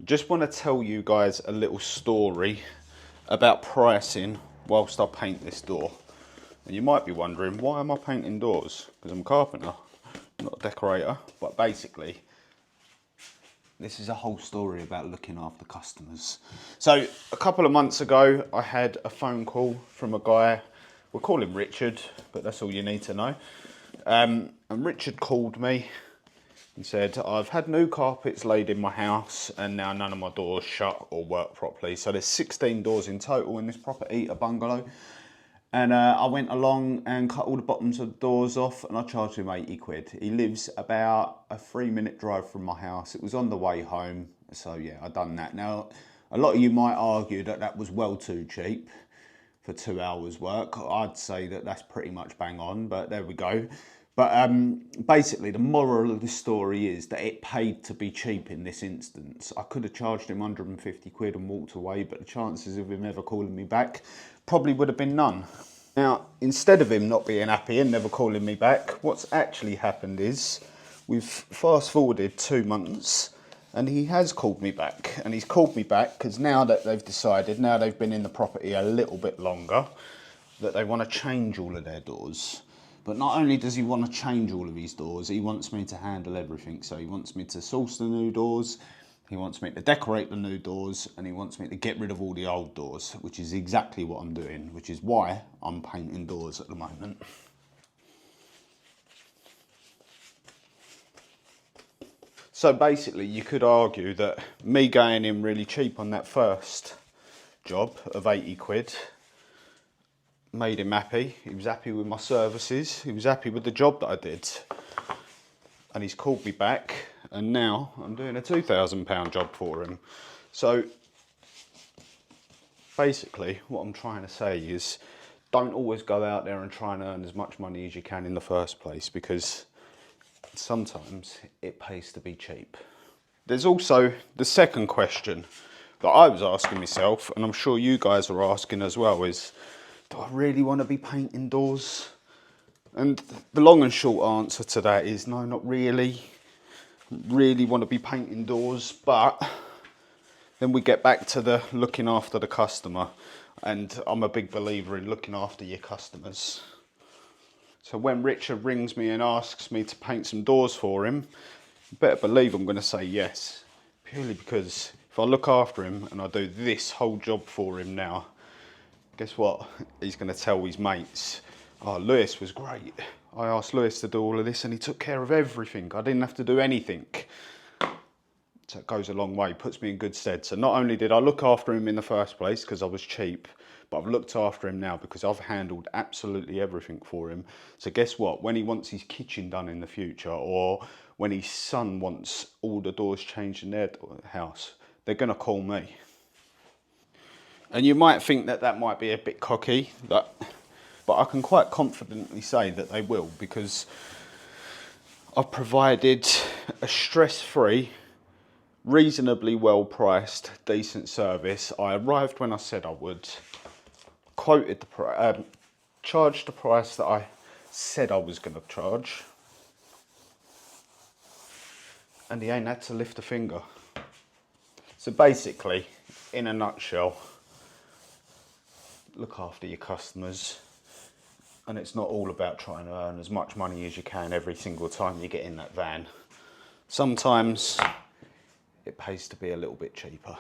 Just want to tell you guys a little story about pricing whilst I paint this door. And you might be wondering, why am I painting doors? Because I'm a carpenter, not a decorator. But basically, this is a whole story about looking after customers. So a couple of months ago, I had a phone call from a guy, we'll call him Richard, but that's all you need to know. And Richard called me and said, I've had new carpets laid in my house and now none of my doors shut or work properly. So there's 16 doors in total in this property, a bungalow. And I went along and cut all the bottoms of the doors off and I charged him 80 quid. He lives about a 3-minute drive from my house. It was on the way home. So yeah, I done that. Now, a lot of you might argue that that was well too cheap for 2 hours work. I'd say that that's pretty much bang on, but there we go. But basically, the moral of the story is that it paid to be cheap in this instance. I could have charged him 150 quid and walked away, but the chances of him ever calling me back probably would have been none. Now, instead of him not being happy and never calling me back, what's actually happened is we've fast forwarded 2 months and he has called me back. And he's called me back because now that they've decided, now they've been in the property a little bit longer, that they want to change all of their doors. But not only does he want to change all of his doors, he wants me to handle everything. So he wants me to source the new doors, he wants me to decorate the new doors, and he wants me to get rid of all the old doors, which is exactly what I'm doing, which is why I'm painting doors at the moment. So basically, you could argue that me going in really cheap on that first job of 80 quid made him happy. He was happy with my services. He was happy with the job that I did. And he's called me back. And now I'm doing a £2,000 job for him. So basically what I'm trying to say is don't always go out there and try and earn as much money as you can in the first place, because sometimes it pays to be cheap. There's also the second question that I was asking myself, and I'm sure you guys are asking as well, is do I really want to be painting doors? And the long and short answer to that is no, not really. Really want to be painting doors, but then we get back to the looking after the customer, and I'm a big believer in looking after your customers. So when Richard rings me and asks me to paint some doors for him, you better believe I'm going to say yes, purely because if I look after him and I do this whole job for him now, guess what? He's going to tell his mates, oh, Lewis was great. I asked Lewis to do all of this and he took care of everything. I didn't have to do anything. So it goes a long way, puts me in good stead. So not only did I look after him in the first place because I was cheap, but I've looked after him now because I've handled absolutely everything for him. So guess what? When he wants his kitchen done in the future, or when his son wants all the doors changed in their house, they're going to call me. And you might think that that might be a bit cocky, but I can quite confidently say that they will, because I've provided a stress-free, reasonably well-priced, decent service. I arrived when I said I would, quoted the price, charged the price that I said I was going to charge, and he ain't had to lift a finger. So basically, in a nutshell, look after your customers, and it's not all about trying to earn as much money as you can every single time you get in that van. Sometimes it pays to be a little bit cheaper.